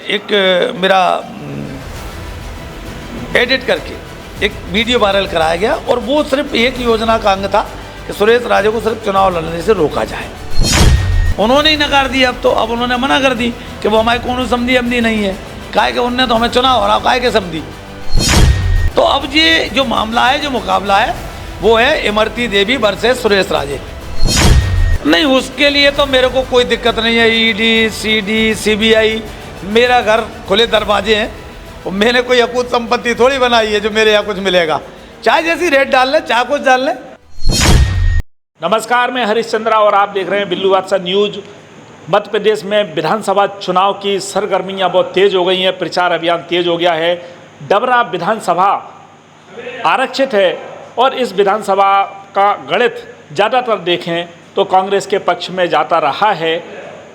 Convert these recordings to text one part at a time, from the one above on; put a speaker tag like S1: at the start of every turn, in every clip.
S1: एक मेरा एडिट करके एक वीडियो वायरल कराया गया और वो सिर्फ एक योजना का अंग था कि सुरेश राजे को सिर्फ चुनाव लड़ने से रोका जाए। उन्होंने ही नकार दिया। अब उन्होंने मना कर दी कि वो हमारी कोनो समझी अमदी नहीं है, काहे कि उनने तो हमें चुनाव हरा, काहे के समझी। तो अब ये जो मामला है, जो मुकाबला है, वो है इमरती देवी वर्सेस सुरेश राजे। नहीं, उसके लिए तो मेरे को कोई दिक्कत नहीं है। ईडी, सीडी, सीबीआई, मेरा घर खुले दरवाजे हैं। मैंने कोई अकूत संपत्ति थोड़ी बनाई है जो मेरे यहाँ कुछ मिलेगा। चाहे जैसी रेट डाल ले, चाहे कुछ डाल ले।
S2: नमस्कार, मैं हरीश चंद्रा और आप देख रहे हैं बिल्लू बादशाह न्यूज। मध्य प्रदेश में विधानसभा चुनाव की सरगर्मियां बहुत तेज हो गई हैं, प्रचार अभियान तेज हो गया है। डबरा विधानसभा आरक्षित है और इस विधानसभा का गणित ज़्यादातर देखें तो कांग्रेस के पक्ष में जाता रहा है।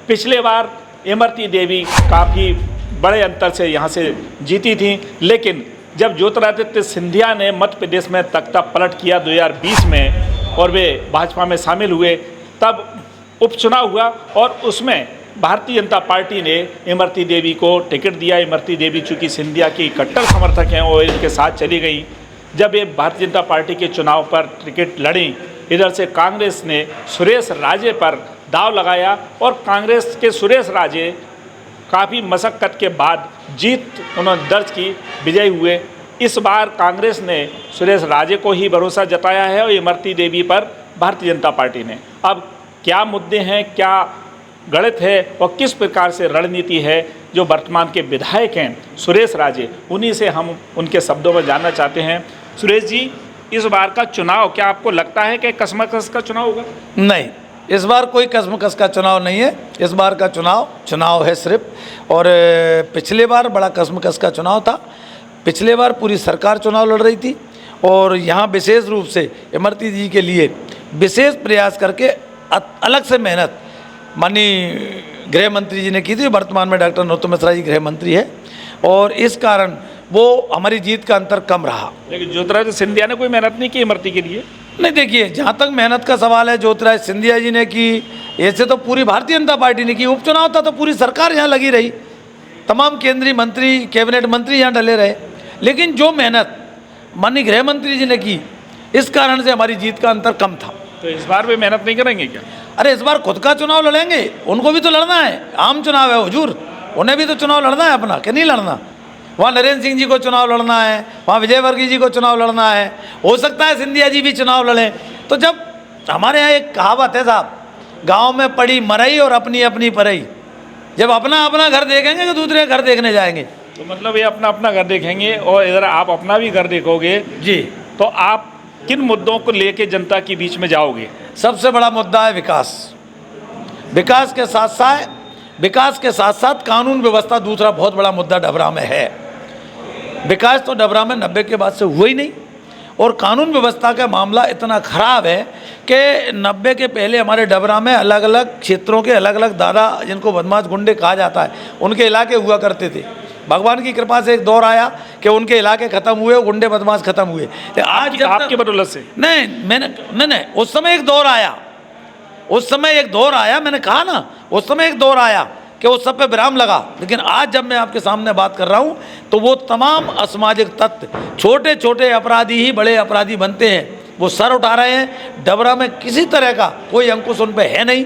S2: पिछले बार इमरती देवी काफ़ी बड़े अंतर से यहाँ से जीती थी, लेकिन जब ज्योतिरादित्य सिंधिया ने मध्य प्रदेश में तख्ता पलट किया 2020 में और वे भाजपा में शामिल हुए, तब उपचुनाव हुआ और उसमें भारतीय जनता पार्टी ने इमरती देवी को टिकट दिया। इमरती देवी चूँकि सिंधिया की कट्टर समर्थक हैं और इनके साथ चली गई। जब ये भारतीय जनता पार्टी के चुनाव पर टिकट लड़ी, इधर से कांग्रेस ने सुरेश राजे पर दाव लगाया और कांग्रेस के सुरेश राजे काफ़ी मशक्क़त के बाद जीत उन्होंने दर्ज की, विजयी हुए। इस बार कांग्रेस ने सुरेश राजे को ही भरोसा जताया है और इमरती देवी पर भारतीय जनता पार्टी ने। अब क्या मुद्दे हैं, क्या गणित है और किस प्रकार से रणनीति है जो वर्तमान के विधायक हैं सुरेश राजे, उन्हीं से हम उनके शब्दों में जानना चाहते हैं। सुरेश जी, इस बार का चुनाव क्या आपको लगता है कि कसमकस का चुनाव होगा?
S1: नहीं, इस बार कोई कसमकस का चुनाव नहीं है। इस बार का चुनाव है सिर्फ। और पिछले बार बड़ा कसमकस का चुनाव था। पिछले बार पूरी सरकार चुनाव लड़ रही थी और यहाँ विशेष रूप से इमरती जी के लिए विशेष प्रयास करके अलग से मेहनत माननीय गृह मंत्री जी ने की थी। वर्तमान में डॉक्टर नरोत्तम मिश्रा जी गृह मंत्री है और इस कारण वो हमारी जीत का अंतर कम रहा।
S2: लेकिन ज्योतिरादित्य सिंधिया ने कोई मेहनत नहीं की इमरती के लिए?
S1: नहीं, देखिए, जहाँ तक मेहनत का सवाल है, ज्योतिरादित्य सिंधिया जी ने की, ऐसे तो पूरी भारतीय जनता पार्टी ने की। उपचुनाव था तो पूरी सरकार यहाँ लगी रही, तमाम केंद्रीय मंत्री, कैबिनेट मंत्री यहाँ डले रहे। लेकिन जो मेहनत माननीय गृह मंत्री जी ने की, इस कारण से हमारी जीत का अंतर कम था।
S2: तो इस बार भी मेहनत नहीं करेंगे क्या?
S1: अरे, इस बार खुद का चुनाव लड़ेंगे, उनको भी तो लड़ना है। आम चुनाव है हुजूर, उन्हें भी तो चुनाव लड़ना है अपना, कि नहीं लड़ना? वहाँ नरेंद्र सिंह जी को चुनाव लड़ना है, वहाँ विजय वर्गीय जी को चुनाव लड़ना है, हो सकता है सिंधिया जी भी चुनाव लड़ें। तो जब हमारे यहाँ एक कहावत है साहब, गांव में पड़ी मरई और अपनी अपनी परई। जब अपना अपना घर देखेंगे तो दूसरे घर देखने जाएंगे।
S2: तो मतलब ये अपना अपना घर देखेंगे और इधर आप अपना भी घर देखोगे
S1: जी।
S2: तो आप किन मुद्दों को लेके जनता के बीच में जाओगे?
S1: सबसे बड़ा मुद्दा है विकास। विकास के साथ साथ कानून व्यवस्था दूसरा बहुत बड़ा मुद्दा डबरा में है। विकास तो डबरा में 90 के बाद से हुआ ही नहीं और कानून व्यवस्था का मामला इतना ख़राब है कि 90 के पहले हमारे डबरा में अलग अलग क्षेत्रों के अलग अलग दादा, जिनको बदमाश गुंडे कहा जाता है, उनके इलाके हुआ करते थे। भगवान की कृपा से एक दौर आया कि उनके इलाके ख़त्म हुए, गुंडे बदमाश ख़त्म हुए। तो आज जब
S2: आपकी बदौलत से
S1: नहीं, उस समय एक दौर आया, मैंने कहा ना, उस समय एक दौर आया कि उस सब पे विराम लगा। लेकिन आज जब मैं आपके सामने बात कर रहा हूँ तो वो तमाम असामाजिक तत्व, छोटे छोटे अपराधी ही बड़े अपराधी बनते हैं, वो सर उठा रहे हैं। डबरा में किसी तरह का कोई अंकुश उन पे है नहीं।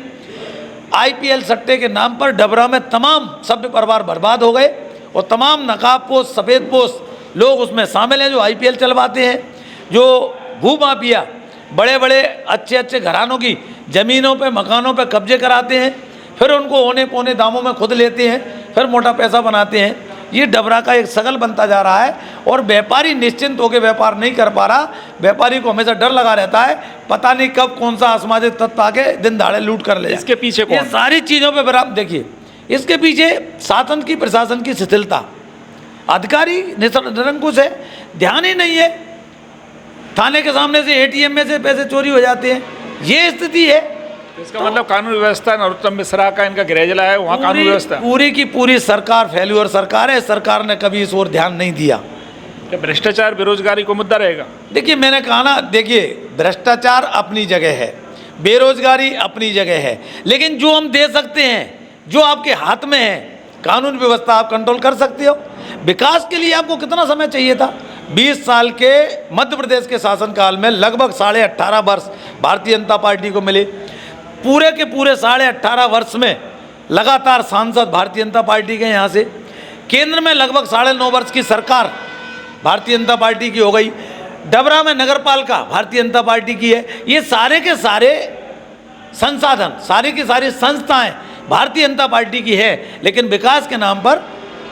S1: IPL सट्टे के नाम पर डबरा में तमाम सभ्य परिवार बर्बाद हो गए और तमाम नकाबपोश, सफ़ेदपोश लोग उसमें शामिल हैं जो IPL चलवाते हैं, जो भूमाफिया बड़े बड़े अच्छे अच्छे घरानों की ज़मीनों पे, मकानों पे कब्जे कराते हैं, फिर उनको औने पौने दामों में खुद लेते हैं, फिर मोटा पैसा बनाते हैं। ये डबरा का एक सगल बनता जा रहा है और व्यापारी निश्चिंत होकर व्यापार नहीं कर पा रहा। व्यापारी को हमेशा डर लगा रहता है, पता नहीं कब कौन सा असामाजिक तत्व आके दिन दाड़े लूट कर ले।
S2: इसके पीछे कौन?
S1: ये सारी चीज़ों पे बराबर देखिए, इसके पीछे शासन की, प्रशासन की शिथिलता, अधिकारी निरंकुश है, ध्यान ही नहीं है। थाने के सामने से ATM में से पैसे चोरी हो जाते हैं, ये स्थिति है।
S2: इसका मतलब कानून व्यवस्था, नरोत्तम मिश्रा का इनका गृह जिला है, वहाँ कानून व्यवस्था,
S1: पूरी की पूरी सरकार फेल्यूर सरकार है। सरकार ने कभी इस ओर ध्यान नहीं दिया।
S2: भ्रष्टाचार, बेरोजगारी को मुद्दा रहेगा।
S1: देखिए, मैंने कहा ना, देखिए, भ्रष्टाचार अपनी जगह है, बेरोजगारी अपनी जगह है, लेकिन जो हम दे सकते हैं, जो आपके हाथ में है, कानून व्यवस्था आप कंट्रोल कर सकते हो। विकास के लिए आपको कितना समय चाहिए था? 20 साल के मध्य प्रदेश के शासनकाल में लगभग 18.5 वर्ष भारतीय जनता पार्टी को मिले। पूरे के पूरे 18.5 वर्ष में लगातार सांसद भारतीय जनता पार्टी के यहाँ से, केंद्र में लगभग 9.5 वर्ष की सरकार भारतीय जनता पार्टी की हो गई, डबरा में नगरपालिका भारतीय जनता पार्टी की है। ये सारे के सारे संसाधन, सारी की सारी संस्थाएं भारतीय जनता पार्टी की है, लेकिन विकास के नाम पर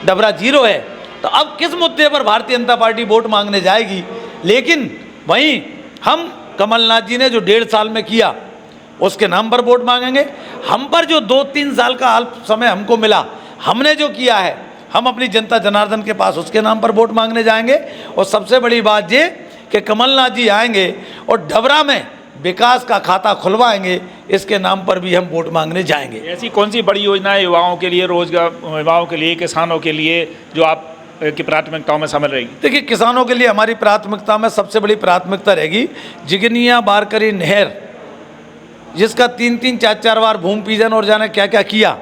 S1: डबरा जीरो है। तो अब किस मुद्दे पर भारतीय जनता पार्टी वोट मांगने जाएगी? लेकिन वहीं हम कमलनाथ जी ने जो 1.5 साल में किया उसके नाम पर वोट मांगेंगे। हम पर जो 2-3 साल का अल्प समय हमको मिला, हमने जो किया है, हम अपनी जनता जनार्दन के पास उसके नाम पर वोट मांगने जाएंगे। और सबसे बड़ी बात ये कि कमलनाथ जी आएंगे और डबरा में विकास का खाता खुलवाएंगे, इसके नाम पर भी हम वोट मांगने जाएंगे।
S2: ऐसी कौन सी बड़ी योजनाएं युवाओं के लिए, रोजगार युवाओं के लिए, किसानों के लिए जो आप की प्राथमिकताओं में शामिल रहेगी?
S1: देखिए, किसानों के लिए हमारी प्राथमिकता में सबसे बड़ी प्राथमिकता रहेगी जिगनिया बारकरी नहर, जिसका 3-3, 4-4 बार भूमि पूजन और जाने क्या क्या किया,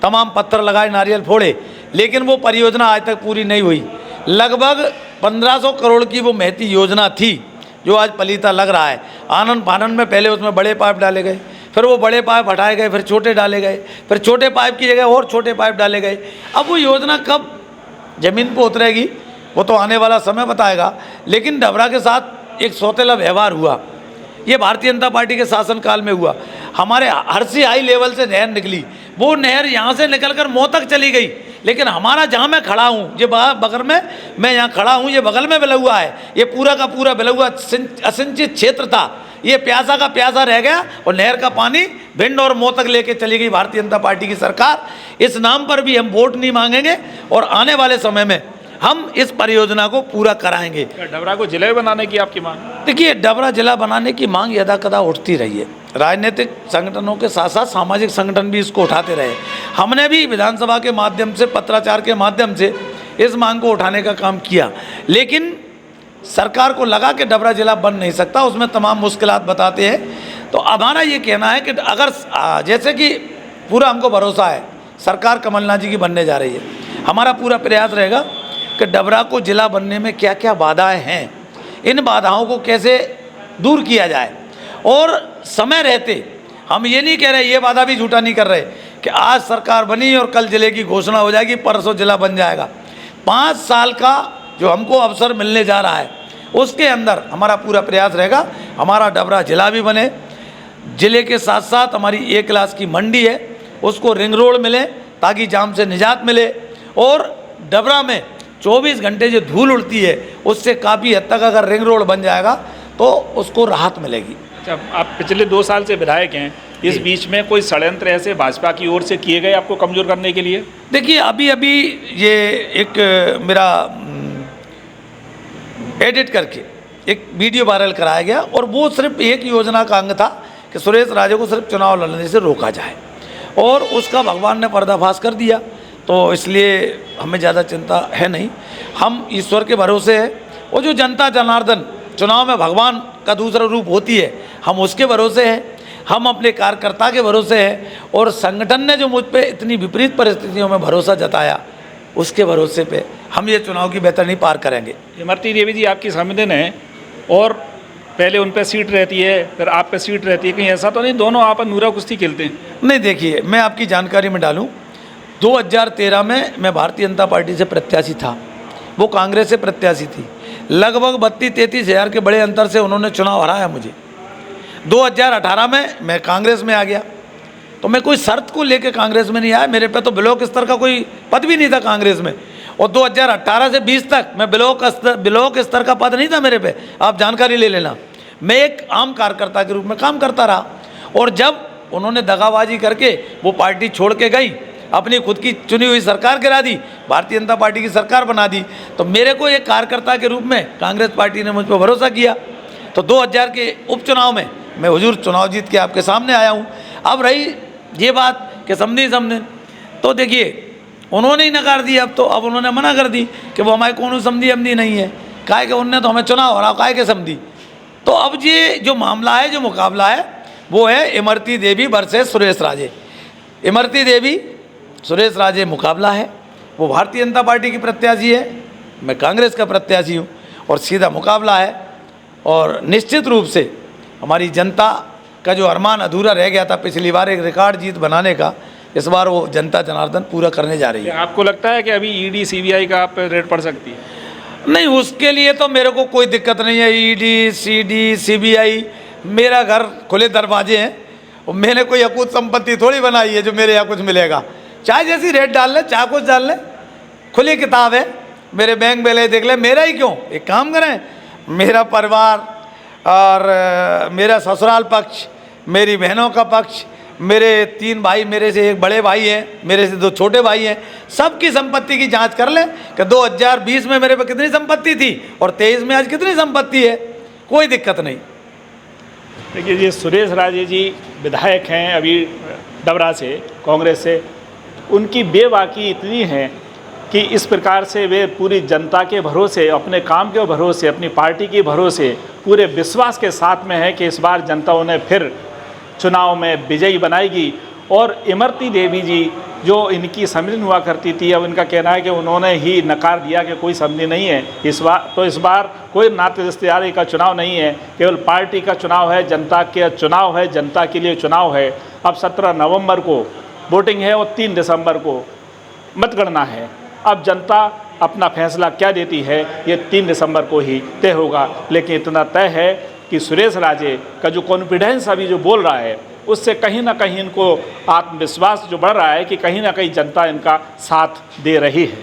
S1: तमाम पत्थर लगाए, नारियल फोड़े, लेकिन वो परियोजना आज तक पूरी नहीं हुई। लगभग 1500 करोड़ की वो महती योजना थी जो आज पलीता लग रहा है। आनंद फानंद में पहले उसमें बड़े पाइप डाले गए, फिर वो बड़े पाइप हटाए गए, फिर छोटे डाले गए, फिर छोटे पाइप की जगह और छोटे पाइप डाले गए। अब वो योजना कब ज़मीन पर उतरेगी वो तो आने वाला समय बताएगा। लेकिन डबरा के साथ एक सौतेला व्यवहार हुआ, ये भारतीय जनता पार्टी के शासनकाल में हुआ। हमारे हरसी हाई लेवल से नहर निकली, वो नहर यहाँ से निकलकर मौ तक चली गई, लेकिन हमारा जहाँ मैं खड़ा हूँ, ये बगल में मैं यहाँ खड़ा हूँ, ये बगल में बिलहुआ है, ये पूरा का पूरा बिलहुआ असिंचित क्षेत्र था, ये प्यासा का प्यासा रह गया और नहर का पानी भिंड और मौ तक लेके चली गई भारतीय जनता पार्टी की सरकार। इस नाम पर भी हम वोट नहीं मांगेंगे और आने वाले समय में हम इस परियोजना को पूरा कराएंगे।
S2: डबरा को जिला बनाने की आपकी मांग?
S1: देखिए, डबरा जिला बनाने की मांग यदा कदा उठती रही है। राजनीतिक संगठनों के साथ साथ सामाजिक संगठन भी इसको उठाते रहे। हमने भी विधानसभा के माध्यम से, पत्राचार के माध्यम से इस मांग को उठाने का काम किया, लेकिन सरकार को लगा कि डबरा जिला बन नहीं सकता, उसमें तमाम मुश्किलात बताते हैं। तो हमारा ये कहना है कि अगर जैसे कि पूरा हमको भरोसा है सरकार कमलनाथ जी की बनने जा रही है, हमारा पूरा प्रयास रहेगा कि डबरा को जिला बनने में क्या क्या बाधाएं हैं, इन बाधाओं को कैसे दूर किया जाए। और समय रहते हम ये नहीं कह रहे, ये वादा भी झूठा नहीं कर रहे कि आज सरकार बनी और कल जिले की घोषणा हो जाएगी, परसों जिला बन जाएगा। 5 साल का जो हमको अवसर मिलने जा रहा है, उसके अंदर हमारा पूरा प्रयास रहेगा हमारा डबरा जिला भी बने। जिले के साथ साथ हमारी A क्लास की मंडी है, उसको रिंग रोड मिले ताकि जाम से निजात मिले, और डबरा में 24 घंटे जो धूल उड़ती है उससे काफ़ी हद तक अगर रिंग रोड बन जाएगा तो उसको राहत मिलेगी।
S2: अच्छा, आप पिछले 2 साल से विधायक हैं, इस बीच में कोई षड्यंत्र ऐसे भाजपा की ओर से किए गए आपको कमज़ोर करने के लिए?
S1: देखिए, अभी ये एक मेरा एडिट करके एक वीडियो वायरल कराया गया, और वो सिर्फ एक योजना का अंग था कि सुरेश राजे को सिर्फ चुनाव लड़ने से रोका जाए, और उसका भगवान ने पर्दाफाश कर दिया। तो इसलिए हमें ज़्यादा चिंता है नहीं, हम ईश्वर के भरोसे है। और जो जनता जनार्दन चुनाव में भगवान का दूसरा रूप होती है, हम उसके भरोसे हैं, हम अपने कार्यकर्ता के भरोसे हैं, और संगठन ने जो मुझ पे इतनी विपरीत परिस्थितियों में भरोसा जताया उसके भरोसे पे हम ये चुनाव की बेहतरीन पार करेंगे।
S2: इमरती देवी जी आपकी सामने हैं, और पहले उन पे सीट रहती है, फिर आप पे सीट रहती है, कहीं ऐसा तो नहीं दोनों आप नूरा कुश्ती खेलते हैं?
S1: नहीं, देखिए, मैं आपकी जानकारी में डालूं, 2013 में मैं भारतीय जनता पार्टी से प्रत्याशी था, वो कांग्रेस से प्रत्याशी थी। लगभग 32-33 हज़ार के बड़े अंतर से उन्होंने चुनाव हराया मुझे। 2018 में मैं कांग्रेस में आ गया, तो मैं कोई शर्त को लेकर कांग्रेस में नहीं आया, मेरे पे तो ब्लॉक स्तर का कोई पद भी नहीं था कांग्रेस में। और 2018 से 20 तक मैं ब्लॉक स्तर का पद नहीं था मेरे पे, आप जानकारी ले लेना। मैं एक आम कार्यकर्ता के रूप में काम करता रहा, और जब उन्होंने दगाबाजी करके वो पार्टी छोड़ के गई, अपनी खुद की चुनी हुई सरकार गिरा दी, भारतीय जनता पार्टी की सरकार बना दी, तो मेरे को एक कार्यकर्ता के रूप में कांग्रेस पार्टी ने मुझ पर भरोसा किया। तो 2000 के उपचुनाव में मैं हुजूर चुनाव जीत के आपके सामने आया हूँ। अब रही ये बात कि समझी, तो देखिए उन्होंने ही नकार दिया। अब उन्होंने मना कर दी कि वो हमारे कौन समझी नहीं है, काहे कि उनने तो हमें चुनाव हरा, काहे के समझी। तो अब ये जो मामला है, जो मुकाबला है, वो है इमरती देवी वर्सेस सुरेश राजे। इमरती देवी सुरेश राजे मुकाबला है। वो भारतीय जनता पार्टी की प्रत्याशी है, मैं कांग्रेस का प्रत्याशी हूँ, और सीधा मुकाबला है। और निश्चित रूप से हमारी जनता का जो अरमान अधूरा रह गया था पिछली बार एक रिकॉर्ड जीत बनाने का, इस बार वो जनता जनार्दन पूरा करने जा रही है।
S2: आपको लगता है कि अभी ईडी सीबीआई का आप पे रेड पड़ सकती है?
S1: नहीं, उसके लिए तो मेरे को कोई दिक्कत नहीं है। ईडी सीडी सीबीआई, मेरा घर खुले दरवाजे हैं, और मैंने कोई अकूत संपत्ति थोड़ी बनाई है जो मेरे यहाँ कुछ मिलेगा। चाहे जैसी रेट डाल ले, चाहे कुछ डाल ले, खुली किताब है। मेरे बैंक बैलेंस देख ले, मेरा ही क्यों, एक काम करें, मेरा परिवार और मेरा ससुराल पक्ष, मेरी बहनों का पक्ष, मेरे 3 भाई, मेरे से एक बड़े भाई हैं, मेरे से 2 छोटे भाई हैं, सबकी संपत्ति की जांच कर लें कि 2020 में मेरे पे कितनी संपत्ति थी और 23 में आज कितनी संपत्ति है, कोई दिक्कत नहीं।
S2: देखिए जी, सुरेश राजे जी विधायक हैं अभी डबरा से, कांग्रेस से। उनकी बेबाकी इतनी है कि इस प्रकार से वे पूरी जनता के भरोसे, अपने काम के भरोसे, अपनी पार्टी के भरोसे पूरे विश्वास के साथ में है कि इस बार जनता उन्हें फिर चुनाव में विजयी बनाएगी। और इमरती देवी जी जो इनकी समधी हुआ करती थी, अब इनका कहना है कि उन्होंने ही नकार दिया कि कोई समधी नहीं है इस बार कोई नाते रिश्तेदारी का चुनाव नहीं है, केवल पार्टी का चुनाव है, जनता के चुनाव है, जनता के लिए चुनाव है। अब 17 नवंबर को वोटिंग है और 3 दिसंबर को मतगणना है। अब जनता अपना फैसला क्या देती है ये 3 दिसंबर को ही तय होगा। लेकिन इतना तय है कि सुरेश राजे का जो कॉन्फिडेंस अभी जो बोल रहा है, उससे कहीं ना कहीं इनको आत्मविश्वास जो बढ़ रहा है कि कहीं ना कहीं जनता इनका साथ दे रही है।